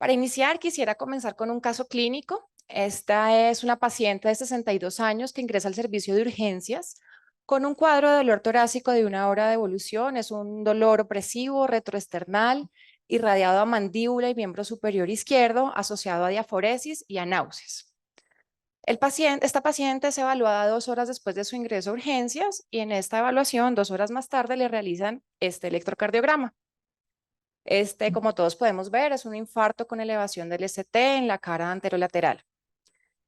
Para iniciar, quisiera comenzar con un caso clínico. Esta es una paciente de 62 años que ingresa al servicio de urgencias con un cuadro de dolor torácico de 1 hora de evolución. Es un dolor opresivo, retroesternal, irradiado a mandíbula y miembro superior izquierdo, asociado a diaforesis y a náuseas. Esta paciente es evaluada 2 horas después de su ingreso a urgencias y en esta evaluación, 2 horas más tarde, le realizan este electrocardiograma. Como todos podemos ver, es un infarto con elevación del ST en la cara anterolateral.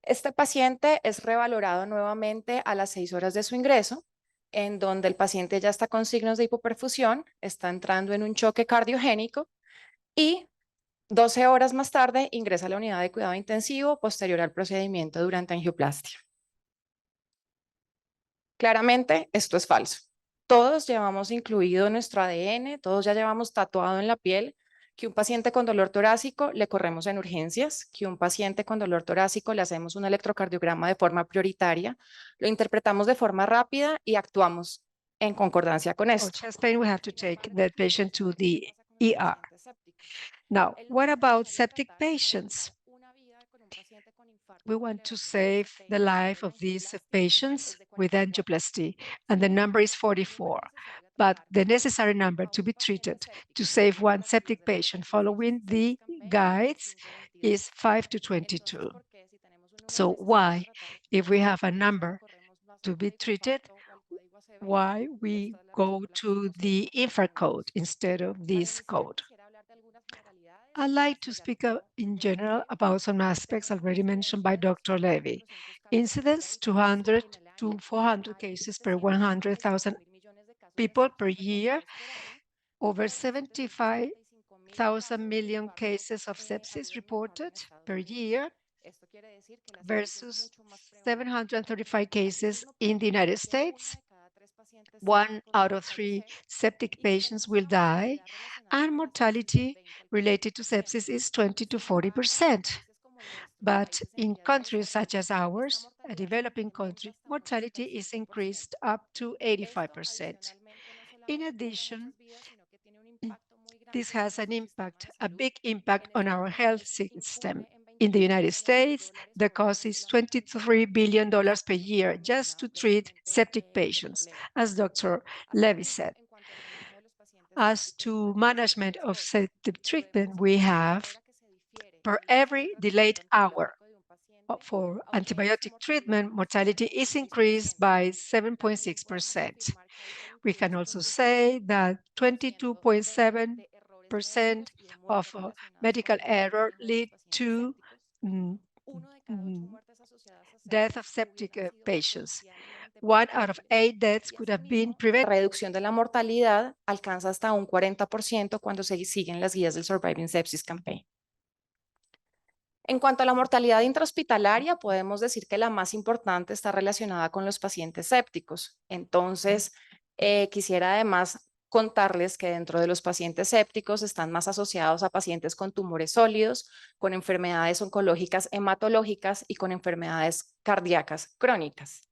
Este paciente es revalorado nuevamente a las 6 horas de su ingreso, en donde el paciente ya está con signos de hipoperfusión, está entrando en un choque cardiogénico y 12 horas más tarde ingresa a la unidad de cuidado intensivo posterior al procedimiento durante angioplastia. Claramente, esto es falso. Todos llevamos incluido nuestro ADN, todos ya llevamos tatuado en la piel que un paciente con dolor torácico le corremos en urgencias, que un paciente con dolor torácico le hacemos un electrocardiograma de forma prioritaria, lo interpretamos de forma rápida y actuamos en concordancia con For esto. chest pain, we have to take that patient to the ER. Now, what about septic patients? We want to save the life of these patients with angioplasty, and the number is 44. But the necessary number to be treated to save one septic patient following the guides is 5 to 22. So why, if we have a number to be treated, why we go to the infra code instead of this code? I'd like to speak in general about some aspects already mentioned by Dr. Levy. Incidence 200 to 400 cases per 100,000 people per year, over 75,000 million cases of sepsis reported per year versus 735 cases in the United States. 1 out of 3 septic patients will die, and mortality related to sepsis is 20 to 40%. But in countries such as ours, a developing country, mortality is increased up to 85%. In addition, this has an impact, a big impact on our health system. In the United States, the cost is $23 billion per year just to treat septic patients, as Dr. Levy said. As to management of septic treatment, we have per every delayed hour for antibiotic treatment, mortality is increased by 7.6%. We can also say that 22.7% of medical error lead to death of septic patients. 1 out of 8 deaths could have been prevented. La reducción de la mortalidad alcanza hasta un 40% cuando se siguen las guías del Surviving Sepsis Campaign. En cuanto a la mortalidad intrahospitalaria, podemos decir que la más importante está relacionada con los pacientes sépticos. Entonces, quisiera además contarles que dentro de los pacientes sépticos están más asociados a pacientes con tumores sólidos, con enfermedades oncológicas hematológicas y con enfermedades cardíacas crónicas.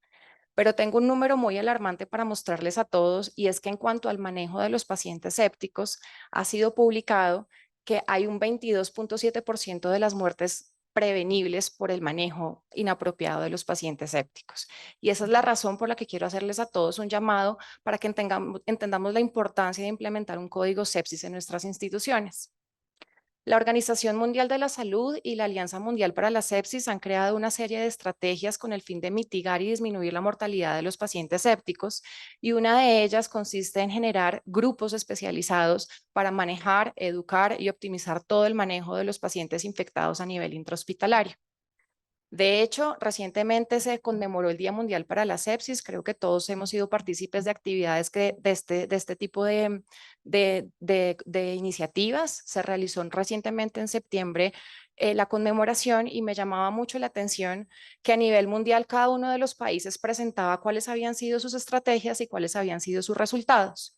Pero tengo un número muy alarmante para mostrarles a todos, y es que en cuanto al manejo de los pacientes sépticos, ha sido publicado que hay un 22.7% de las muertes prevenibles por el manejo inapropiado de los pacientes sépticos. Y esa es la razón por la que quiero hacerles a todos un llamado para que entendamos la importancia de implementar un código sepsis en nuestras instituciones. La Organización Mundial de la Salud y la Alianza Mundial para la Sepsis han creado una serie de estrategias con el fin de mitigar y disminuir la mortalidad de los pacientes sépticos, y una de ellas consiste en generar grupos especializados para manejar, educar y optimizar todo el manejo de los pacientes infectados a nivel intrahospitalario. De hecho, recientemente se conmemoró el Día Mundial para la Sepsis. Creo que todos hemos sido partícipes de actividades de este tipo de iniciativas. Se realizó recientemente en septiembre la conmemoración, y me llamaba mucho la atención que a nivel mundial cada uno de los países presentaba cuáles habían sido sus estrategias y cuáles habían sido sus resultados.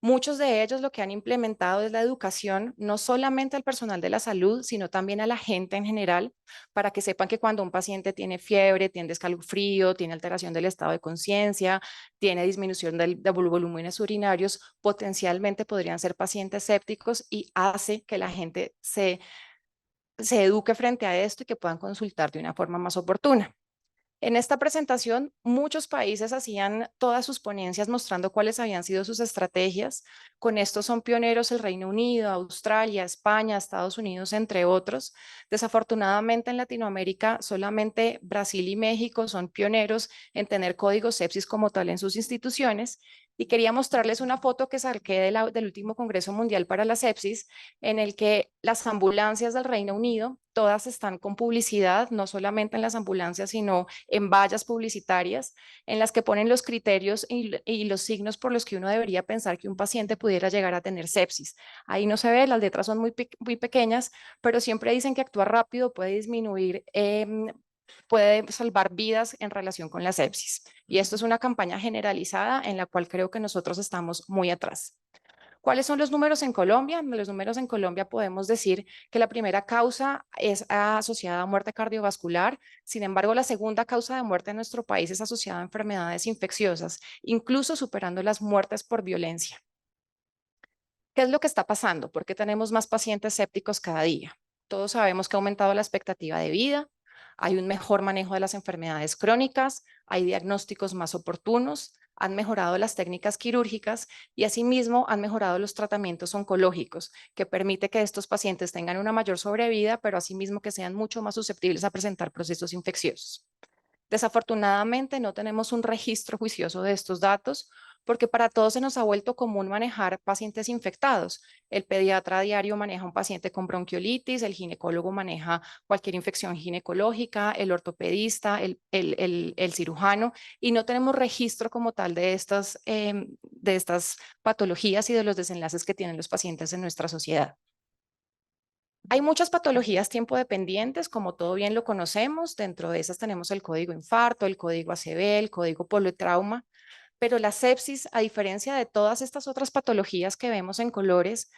Muchos de ellos lo que han implementado es la educación, no solamente al personal de la salud, sino también a la gente en general, para que sepan que cuando un paciente tiene fiebre, tiene escalofrío, tiene alteración del estado de conciencia, tiene disminución de volúmenes urinarios, potencialmente podrían ser pacientes sépticos, y hace que la gente se se eduque frente a esto y que puedan consultar de una forma más oportuna. En esta presentación, muchos países hacían todas sus ponencias mostrando cuáles habían sido sus estrategias. Con esto son pioneros el Reino Unido, Australia, España, Estados Unidos, entre otros. Desafortunadamente en Latinoamérica, solamente Brasil y México son pioneros en tener códigos sepsis como tal en sus instituciones. Y quería mostrarles una foto que saqué del último Congreso Mundial para la Sepsis, en el que las ambulancias del Reino Unido, todas están con publicidad, no solamente en las ambulancias, sino en vallas publicitarias, en las que ponen los criterios y los signos por los que uno debería pensar que un paciente pudiera llegar a tener sepsis. Ahí no se ve, las letras son muy pequeñas, pero siempre dicen que actuar rápido puede disminuir puede salvar vidas en relación con la sepsis. Y esto es una campaña generalizada en la cual creo que nosotros estamos muy atrás. ¿Cuáles son los números en Colombia? Los números en Colombia podemos decir que la primera causa es asociada a muerte cardiovascular. Sin embargo, la segunda causa de muerte en nuestro país es asociada a enfermedades infecciosas, incluso superando las muertes por violencia. ¿Qué es lo que está pasando? ¿Por qué tenemos más pacientes sépticos cada día? Todos sabemos que ha aumentado la expectativa de vida, hay un mejor manejo de las enfermedades crónicas, hay diagnósticos más oportunos, han mejorado las técnicas quirúrgicas y asimismo han mejorado los tratamientos oncológicos, que permite que estos pacientes tengan una mayor sobrevida, pero asimismo que sean mucho más susceptibles a presentar procesos infecciosos. Desafortunadamente no tenemos un registro juicioso de estos datos porque para todos se nos ha vuelto común manejar pacientes infectados. El pediatra a diario maneja un paciente con bronquiolitis, el ginecólogo maneja cualquier infección ginecológica, el ortopedista, el cirujano, y no tenemos registro como tal de estas patologías y de los desenlaces que tienen los pacientes en nuestra sociedad. Hay muchas patologías tiempo dependientes, como todo bien lo conocemos. Dentro de esas tenemos el código infarto, el código ACV, el código politrauma, pero la sepsis, a diferencia de todas estas otras patologías que vemos en colores,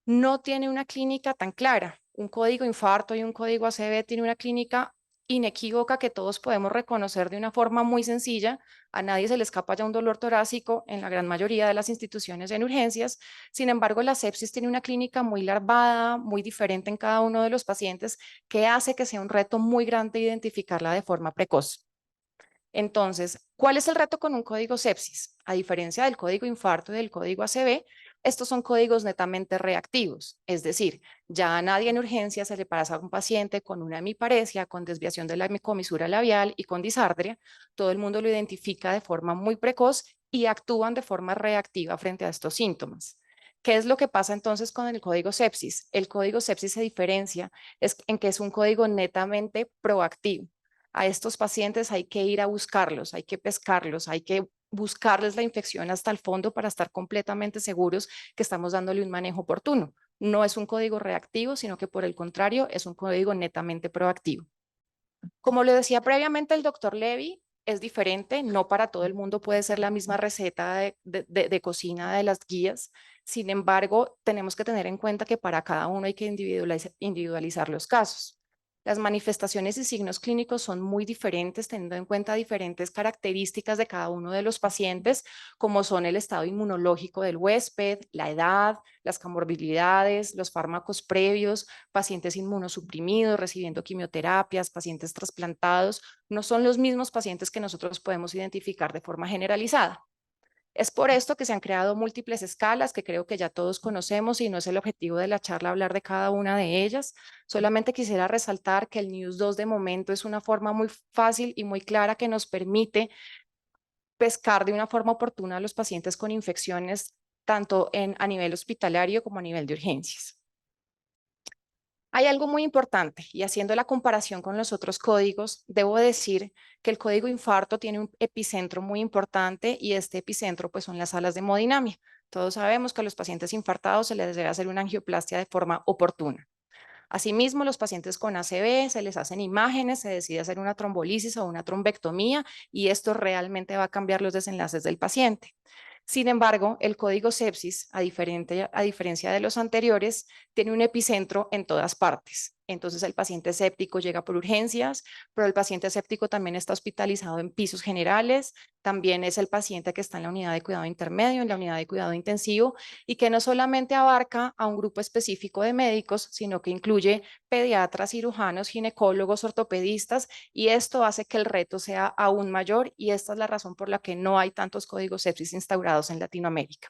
no tiene una clínica tan clara. Un código infarto y un código ACV tiene una clínica inequívoca que todos podemos reconocer de una forma muy sencilla. A nadie se le escapa ya un dolor torácico en la gran mayoría de las instituciones en urgencias. Sin embargo, la sepsis tiene una clínica muy larvada, muy diferente en cada uno de los pacientes, que hace que sea un reto muy grande identificarla de forma precoz. Entonces, ¿cuál es el reto con un código sepsis? A diferencia del código infarto y del código ACV, estos son códigos netamente reactivos, es decir, ya a nadie en urgencia se le pasa a un paciente con una hemiparesia, con desviación de la comisura labial y con disartria. Todo el mundo lo identifica de forma muy precoz y actúan de forma reactiva frente a estos síntomas. ¿Qué es lo que pasa entonces con el código sepsis? El código sepsis se diferencia en que es un código netamente proactivo. A estos pacientes hay que ir a buscarlos, hay que pescarlos, hay que buscarles la infección hasta el fondo para estar completamente seguros que estamos dándole un manejo oportuno. No es un código reactivo, sino que por el contrario es un código netamente proactivo. Como le decía previamente el doctor Levy, es diferente, no para todo el mundo puede ser la misma receta de cocina de las guías. Sin embargo, tenemos que tener en cuenta que para cada uno hay que individualizar los casos. Las manifestaciones y signos clínicos son muy diferentes, teniendo en cuenta diferentes características de cada uno de los pacientes, como son el estado inmunológico del huésped, la edad, las comorbilidades, los fármacos previos, pacientes inmunosuprimidos, recibiendo quimioterapias, pacientes trasplantados. No son los mismos pacientes que nosotros podemos identificar de forma generalizada. Es por esto que se han creado múltiples escalas que creo que ya todos conocemos y no es el objetivo de la charla hablar de cada una de ellas. Solamente quisiera resaltar que el NEWS2 de momento es una forma muy fácil y muy clara que nos permite pescar de una forma oportuna a los pacientes con infecciones tanto a nivel hospitalario como a nivel de urgencias. Hay algo muy importante y haciendo la comparación con los otros códigos, debo decir que el código infarto tiene un epicentro muy importante y este epicentro pues son las salas de hemodinamia. Todos sabemos que a los pacientes infartados se les debe hacer una angioplastia de forma oportuna. Asimismo, los pacientes con ACV se les hacen imágenes, se decide hacer una trombolisis o una trombectomía y esto realmente va a cambiar los desenlaces del paciente. Sin embargo, el código sepsis, a diferencia de los anteriores, tiene un epicentro en todas partes, entonces el paciente séptico llega por urgencias, pero el paciente séptico también está hospitalizado en pisos generales, también es el paciente que está en la unidad de cuidado intermedio, en la unidad de cuidado intensivo, y que no solamente abarca a un grupo específico de médicos, sino que incluye pediatras, cirujanos, ginecólogos, ortopedistas, y esto hace que el reto sea aún mayor, y esta es la razón por la que no hay tantos códigos sepsis instaurados en Latinoamérica.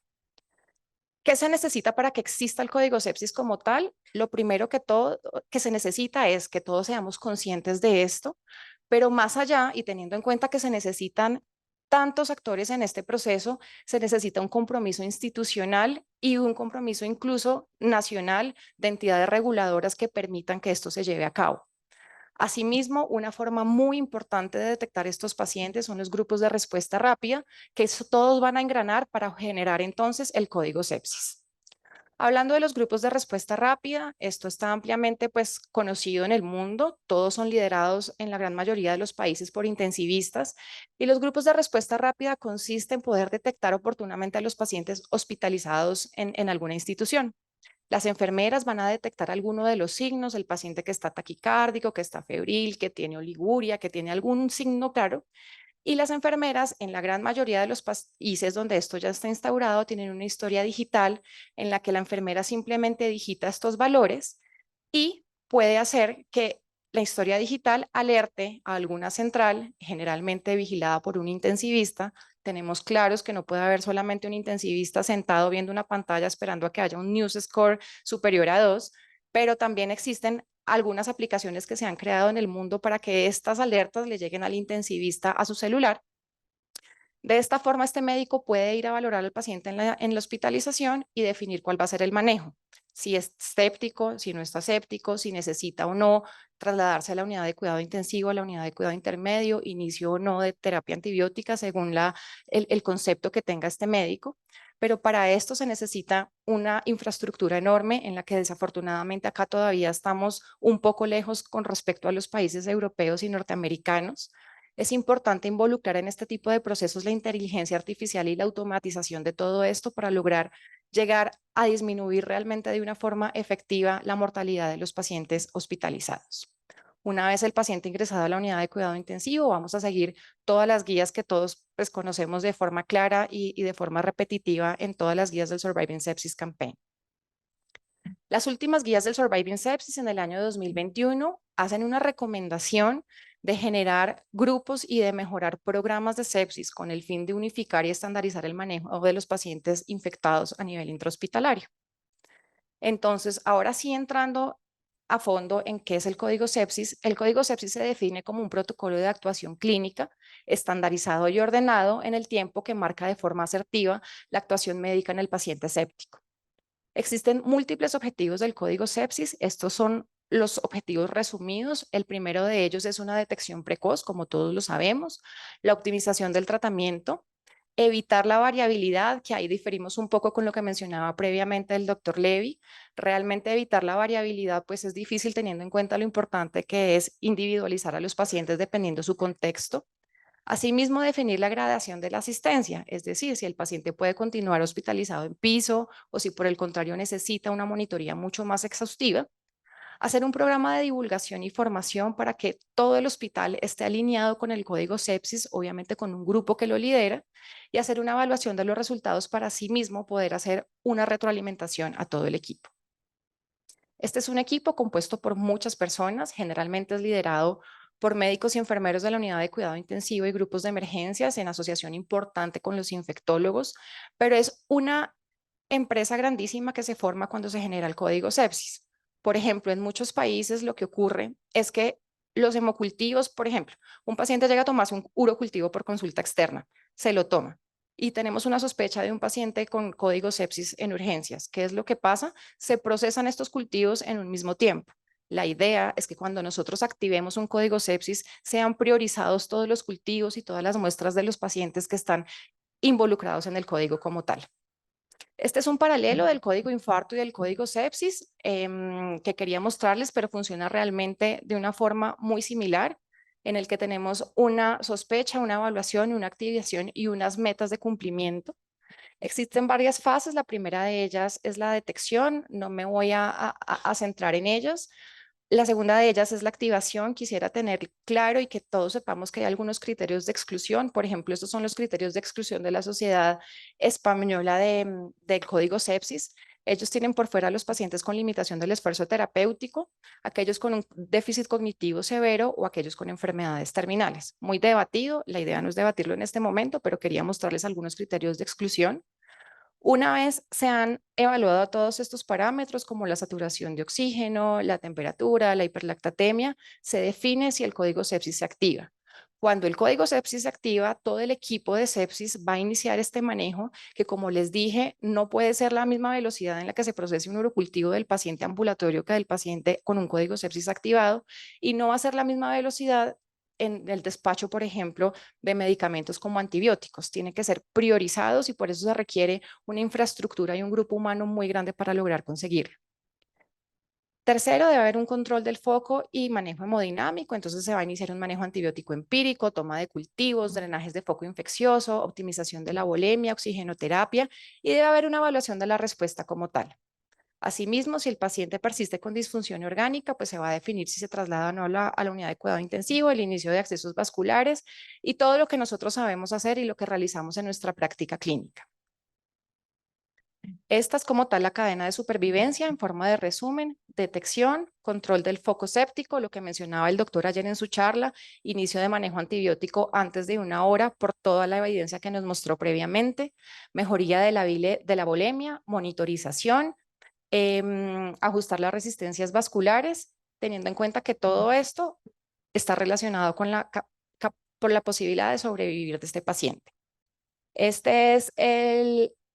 ¿Qué se necesita para que exista el código sepsis como tal? Lo primero que se necesita es que todos seamos conscientes de esto, pero más allá y teniendo en cuenta que se necesitan tantos actores en este proceso, se necesita un compromiso institucional y un compromiso incluso nacional de entidades reguladoras que permitan que esto se lleve a cabo. Asimismo, una forma muy importante de detectar estos pacientes son los grupos de respuesta rápida, que todos van a engranar para generar entonces el código sepsis. Hablando de los grupos de respuesta rápida, esto está ampliamente conocido en el mundo, todos son liderados en la gran mayoría de los países por intensivistas, y los grupos de respuesta rápida consisten en poder detectar oportunamente a los pacientes hospitalizados en alguna institución. Las enfermeras van a detectar alguno de los signos, el paciente que está taquicárdico, que está febril, que tiene oliguria, que tiene algún signo claro, y las enfermeras, en la gran mayoría de los países donde esto ya está instaurado, tienen una historia digital en la que la enfermera simplemente digita estos valores y puede hacer que la historia digital alerte a alguna central, generalmente vigilada por un intensivista. Tenemos claros que no puede haber solamente un intensivista sentado viendo una pantalla esperando a que haya un news score superior a 2, pero también existen algunas aplicaciones que se han creado en el mundo para que estas alertas le lleguen al intensivista a su celular. De esta forma, este médico puede ir a valorar al paciente en la hospitalización y definir cuál va a ser el manejo. Si es séptico, si no está séptico, si necesita o no trasladarse a la unidad de cuidado intensivo, a la unidad de cuidado intermedio, inicio o no de terapia antibiótica según el concepto que tenga este médico. Pero para esto se necesita una infraestructura enorme en la que desafortunadamente acá todavía estamos un poco lejos con respecto a los países europeos y norteamericanos. Es importante involucrar en este tipo de procesos la inteligencia artificial y la automatización de todo esto para lograr llegar a disminuir realmente de una forma efectiva la mortalidad de los pacientes hospitalizados. Una vez el paciente ingresado a la unidad de cuidado intensivo, vamos a seguir todas las guías que todos conocemos de forma clara y de forma repetitiva en todas las guías del Surviving Sepsis Campaign. Las últimas guías del Surviving Sepsis en el año 2021 hacen una recomendación de generar grupos y de mejorar programas de sepsis con el fin de unificar y estandarizar el manejo de los pacientes infectados a nivel intrahospitalario. Entonces, ahora sí entrando a fondo en qué es el código sepsis, el código sepsis se define como un protocolo de actuación clínica estandarizado y ordenado en el tiempo que marca de forma asertiva la actuación médica en el paciente séptico. Existen múltiples objetivos del código sepsis. Estos son los objetivos resumidos. El primero de ellos es una detección precoz, como todos lo sabemos, la optimización del tratamiento, evitar la variabilidad, que ahí diferimos un poco con lo que mencionaba previamente el doctor Levy. Realmente evitar la variabilidad pues es difícil teniendo en cuenta lo importante que es individualizar a los pacientes dependiendo de su contexto. Asimismo, definir la gradación de la asistencia, es decir, si el paciente puede continuar hospitalizado en piso o si por el contrario necesita una monitoría mucho más exhaustiva. Hacer un programa de divulgación y formación para que todo el hospital esté alineado con el código sepsis, obviamente con un grupo que lo lidera, y hacer una evaluación de los resultados para asimismo poder hacer una retroalimentación a todo el equipo. Este es un equipo compuesto por muchas personas, generalmente es liderado por médicos y enfermeros de la unidad de cuidado intensivo y grupos de emergencias en asociación importante con los infectólogos, pero es una empresa grandísima que se forma cuando se genera el código sepsis. Por ejemplo, en muchos países lo que ocurre es que los hemocultivos, por ejemplo, un paciente llega a tomarse un urocultivo por consulta externa, se lo toma y tenemos una sospecha de un paciente con código sepsis en urgencias. ¿Qué es lo que pasa? Se procesan estos cultivos en un mismo tiempo. La idea es que cuando nosotros activemos un código sepsis, sean priorizados todos los cultivos y todas las muestras de los pacientes que están involucrados en el código como tal. Este es un paralelo del código infarto y del código sepsis que quería mostrarles, pero funciona realmente de una forma muy similar, en el que tenemos una sospecha, una evaluación, una activación y unas metas de cumplimiento. Existen varias fases. La primera de ellas es la detección. No me voy a centrar en ellas, La segunda de ellas es la activación. Quisiera tener claro y que todos sepamos que hay algunos criterios de exclusión. Por ejemplo, estos son los criterios de exclusión de la Sociedad Española del Código Sepsis. Ellos tienen por fuera a los pacientes con limitación del esfuerzo terapéutico, aquellos con un déficit cognitivo severo o aquellos con enfermedades terminales. Muy debatido, la idea no es debatirlo en este momento, pero quería mostrarles algunos criterios de exclusión. Una vez se han evaluado todos estos parámetros como la saturación de oxígeno, la temperatura, la hiperlactatemia, se define si el código sepsis se activa. Cuando el código sepsis se activa, todo el equipo de sepsis va a iniciar este manejo que, como les dije, no puede ser la misma velocidad en la que se procese un urocultivo del paciente ambulatorio que del paciente con un código sepsis activado, y no va a ser la misma velocidad en el despacho, por ejemplo, de medicamentos como antibióticos. Tienen que ser priorizados y por eso se requiere una infraestructura y un grupo humano muy grande para lograr conseguirlo. Tercero, debe haber un control del foco y manejo hemodinámico. Entonces se va a iniciar un manejo antibiótico empírico, toma de cultivos, drenajes de foco infeccioso, optimización de la volemia, oxigenoterapia, y debe haber una evaluación de la respuesta como tal. Asimismo, si el paciente persiste con disfunción orgánica, pues se va a definir si se traslada o no a la unidad de cuidado intensivo, el inicio de accesos vasculares y todo lo que nosotros sabemos hacer y lo que realizamos en nuestra práctica clínica. Esta es como tal la cadena de supervivencia en forma de resumen: detección, control del foco séptico, lo que mencionaba el doctor ayer en su charla, inicio de manejo antibiótico antes de 1 hora por toda la evidencia que nos mostró previamente, mejoría de la volemia, monitorización, ajustar las resistencias vasculares, teniendo en cuenta que todo esto está relacionado con por la posibilidad de sobrevivir de este paciente. Este es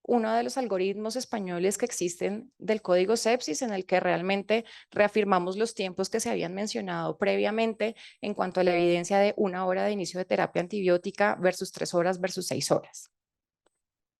uno de los algoritmos españoles que existen del código sepsis, en el que realmente reafirmamos los tiempos que se habían mencionado previamente en cuanto a la evidencia de 1 hora de inicio de terapia antibiótica versus 3 horas versus 6 horas.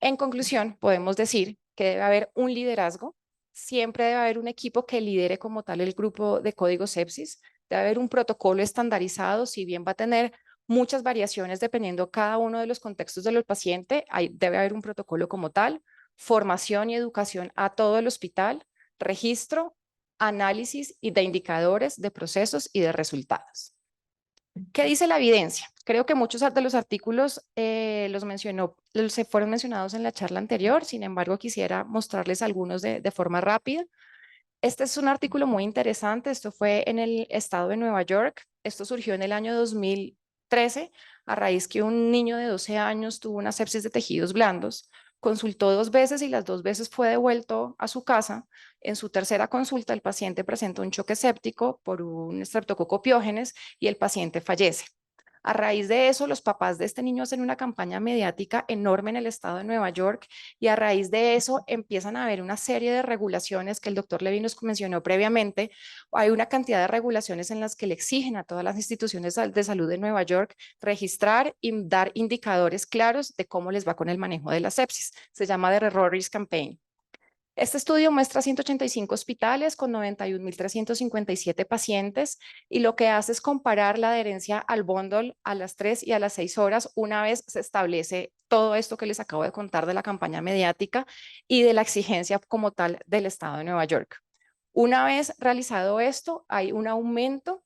En conclusión, podemos decir que debe haber un liderazgo, siempre debe haber un equipo que lidere como tal el grupo de código sepsis, debe haber un protocolo estandarizado, si bien va a tener muchas variaciones dependiendo cada uno de los contextos del paciente, debe haber un protocolo como tal, formación y educación a todo el hospital, registro, análisis y de indicadores, de procesos y de resultados. ¿Qué dice la evidencia? Creo que muchos de los artículos se fueron mencionados en la charla anterior, sin embargo, quisiera mostrarles algunos de forma rápida. Este es un artículo muy interesante, esto fue en el estado de Nueva York, esto surgió en el año 2013, a raíz que un niño de 12 años tuvo una sepsis de tejidos blandos, consultó 2 veces y las 2 veces fue devuelto a su casa. En su tercera consulta, el paciente presenta un choque séptico por un estreptococo piógenes y el paciente fallece. A raíz de eso, los papás de este niño hacen una campaña mediática enorme en el estado de Nueva York, y a raíz de eso empiezan a haber una serie de regulaciones que el doctor Levy nos mencionó previamente. Hay una cantidad de regulaciones en las que le exigen a todas las instituciones de salud de Nueva York registrar y dar indicadores claros de cómo les va con el manejo de la sepsis. Se llama The Error Risk Campaign. Este estudio muestra 185 hospitales con 91.357 pacientes, y lo que hace es comparar la adherencia al bundle a las 3 y a las 6 horas una vez se establece todo esto que les acabo de contar de la campaña mediática y de la exigencia como tal del estado de Nueva York. Una vez realizado esto, hay un aumento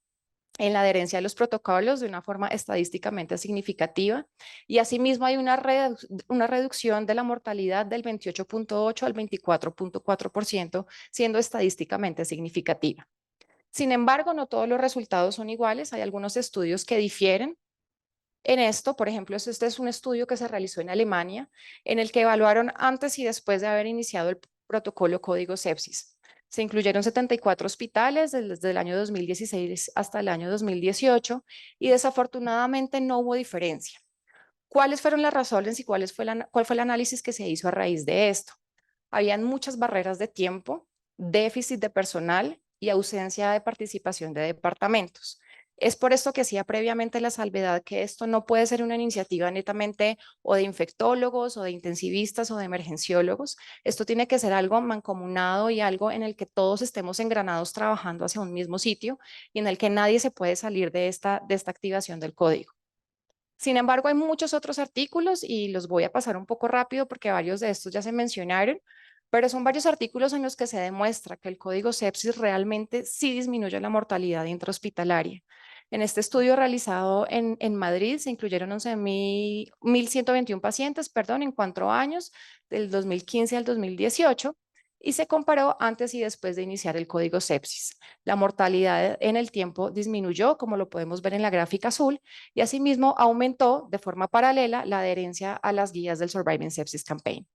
en la adherencia de los protocolos de una forma estadísticamente significativa, y asimismo hay una reducción de la mortalidad del 28.8 al 24.4%, siendo estadísticamente significativa. Sin embargo, no todos los resultados son iguales, hay algunos estudios que difieren en esto. Por ejemplo, este es un estudio que se realizó en Alemania, en el que evaluaron antes y después de haber iniciado el protocolo Código Sepsis. Se incluyeron 74 hospitales desde el año 2016 hasta el año 2018, y desafortunadamente no hubo diferencia. ¿Cuáles fueron las razones y cuál fue el análisis que se hizo a raíz de esto? Habían muchas barreras de tiempo, déficit de personal y ausencia de participación de departamentos. Es por esto que hacía previamente la salvedad que esto no puede ser una iniciativa netamente o de infectólogos o de intensivistas o de emergenciólogos. Esto tiene que ser algo mancomunado y algo en el que todos estemos engranados trabajando hacia un mismo sitio, y en el que nadie se puede salir de esta activación del código. Sin embargo, hay muchos otros artículos y los voy a pasar un poco rápido porque varios de estos ya se mencionaron. Pero son varios artículos en los que se demuestra que el código sepsis realmente sí disminuye la mortalidad intrahospitalaria. En este estudio realizado en Madrid se incluyeron 11.121 pacientes, perdón, en 4 años, del 2015 al 2018, y se comparó antes y después de iniciar el código sepsis. La mortalidad en el tiempo disminuyó, como lo podemos ver en la gráfica azul, y asimismo aumentó de forma paralela la adherencia a las guías del Surviving Sepsis Campaign.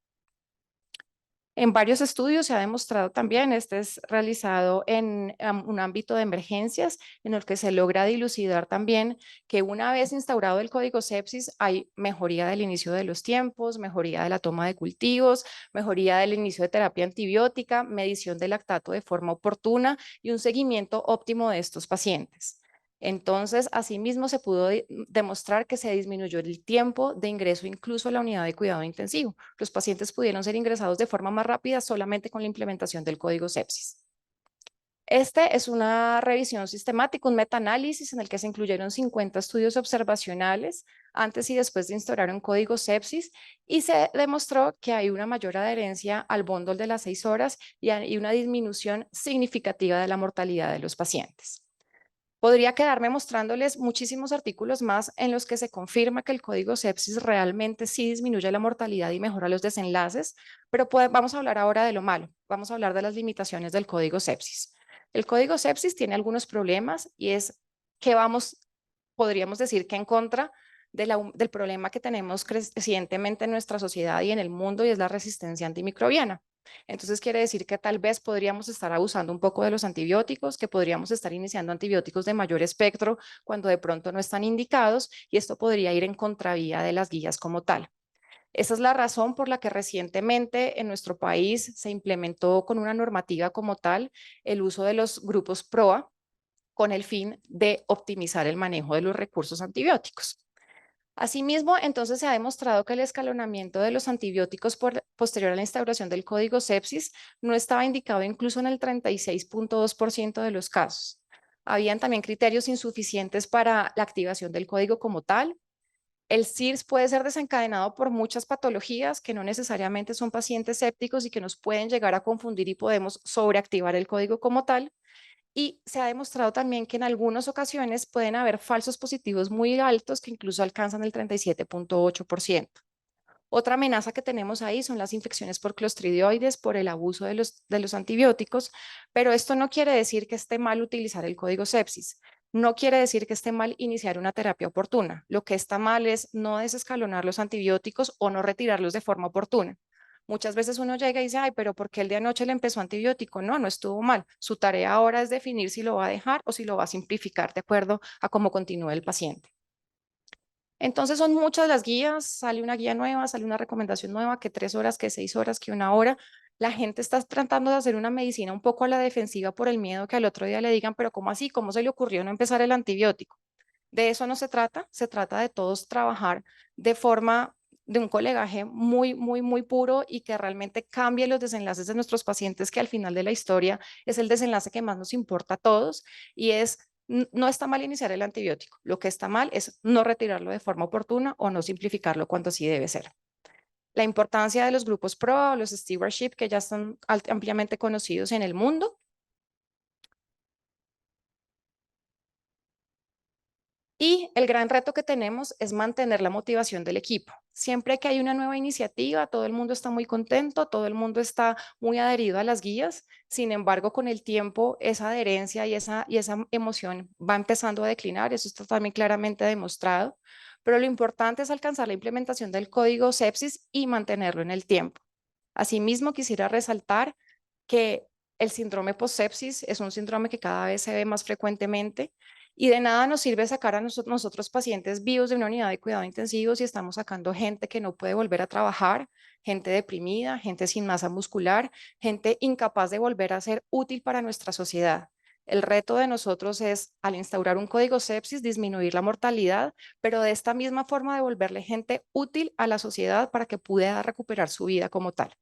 En varios estudios se ha demostrado también, este es realizado en un ámbito de emergencias, en el que se logra dilucidar también que una vez instaurado el código sepsis hay mejoría del inicio de los tiempos, mejoría de la toma de cultivos, mejoría del inicio de terapia antibiótica, medición del lactato de forma oportuna y un seguimiento óptimo de estos pacientes. Entonces, asimismo, se pudo demostrar que se disminuyó el tiempo de ingreso incluso a la unidad de cuidado intensivo. Los pacientes pudieron ser ingresados de forma más rápida solamente con la implementación del código sepsis. Este es una revisión sistemática, un metaanálisis en el que se incluyeron 50 estudios observacionales antes y después de instaurar un código sepsis, y se demostró que hay una mayor adherencia al bundle de las 6 horas y una disminución significativa de la mortalidad de los pacientes. Podría quedarme mostrándoles muchísimos artículos más en los que se confirma que el código sepsis realmente sí disminuye la mortalidad y mejora los desenlaces, pero vamos a hablar ahora de lo malo, vamos a hablar de las limitaciones del código sepsis. El código sepsis tiene algunos problemas y es que podríamos decir que en contra del problema que tenemos crecientemente en nuestra sociedad y en el mundo, y es la resistencia antimicrobiana. Entonces quiere decir que tal vez podríamos estar abusando un poco de los antibióticos, que podríamos estar iniciando antibióticos de mayor espectro cuando de pronto no están indicados, y esto podría ir en contravía de las guías como tal. Esa es la razón por la que recientemente en nuestro país se implementó con una normativa como tal el uso de los grupos PROA con el fin de optimizar el manejo de los recursos antibióticos. Asimismo, entonces se ha demostrado que el escalonamiento de los antibióticos posterior a la instauración del código sepsis no estaba indicado incluso en el 36.2% de los casos. Habían también criterios insuficientes para la activación del código como tal. El SIRS puede ser desencadenado por muchas patologías que no necesariamente son pacientes sépticos y que nos pueden llegar a confundir y podemos sobreactivar el código como tal. Y se ha demostrado también que en algunas ocasiones pueden haber falsos positivos muy altos que incluso alcanzan el 37.8%. Otra amenaza que tenemos ahí son las infecciones por clostridioides por el abuso de los antibióticos, pero esto no quiere decir que esté mal utilizar el código sepsis. No quiere decir que esté mal iniciar una terapia oportuna. Lo que está mal es no desescalonar los antibióticos o no retirarlos de forma oportuna. Muchas veces uno llega y dice, ay, pero ¿por qué el de anoche le empezó antibiótico? No, no estuvo mal. Su tarea ahora es definir si lo va a dejar o si lo va a simplificar de acuerdo a cómo continúe el paciente. Entonces son muchas las guías, sale una guía nueva, sale una recomendación nueva, que 3 horas, que 6 horas, que 1 hora. La gente está tratando de hacer una medicina un poco a la defensiva por el miedo que al otro día le digan, pero ¿cómo así? ¿Cómo se le ocurrió no empezar el antibiótico? De eso no se trata de todos trabajar de forma de un colegaje muy, muy, muy puro y que realmente cambie los desenlaces de nuestros pacientes, que al final de la historia es el desenlace que más nos importa a todos, y es, no está mal iniciar el antibiótico, lo que está mal es no retirarlo de forma oportuna o no simplificarlo cuando sí debe ser. La importancia de los grupos PRO o los stewardship, que ya están ampliamente conocidos en el mundo. Y el gran reto que tenemos es mantener la motivación del equipo. Siempre que hay una nueva iniciativa, todo el mundo está muy contento, todo el mundo está muy adherido a las guías. Sin embargo, con el tiempo, esa adherencia y esa emoción va empezando a declinar. Eso está también claramente demostrado. Pero lo importante es alcanzar la implementación del código sepsis y mantenerlo en el tiempo. Asimismo, quisiera resaltar que el síndrome post-sepsis es un síndrome que cada vez se ve más frecuentemente, y de nada nos sirve sacar a nosotros pacientes vivos de una unidad de cuidado intensivo si estamos sacando gente que no puede volver a trabajar, gente deprimida, gente sin masa muscular, gente incapaz de volver a ser útil para nuestra sociedad. El reto de nosotros es, al instaurar un código sepsis, disminuir la mortalidad, pero de esta misma forma devolverle gente útil a la sociedad para que pueda recuperar su vida como tal.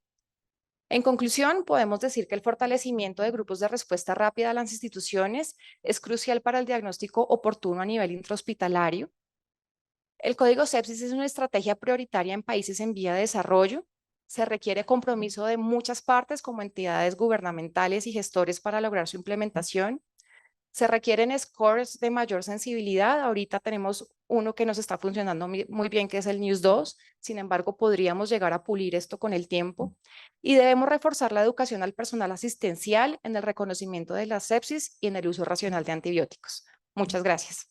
En conclusión, podemos decir que el fortalecimiento de grupos de respuesta rápida a las instituciones es crucial para el diagnóstico oportuno a nivel intrahospitalario. El código sepsis es una estrategia prioritaria en países en vía de desarrollo. Se requiere compromiso de muchas partes como entidades gubernamentales y gestores para lograr su implementación. Se requieren scores de mayor sensibilidad. Ahorita tenemos uno que nos está funcionando muy bien, que es el News 2. Sin embargo, podríamos llegar a pulir esto con el tiempo. Y debemos reforzar la educación al personal asistencial en el reconocimiento de la sepsis y en el uso racional de antibióticos. Muchas gracias.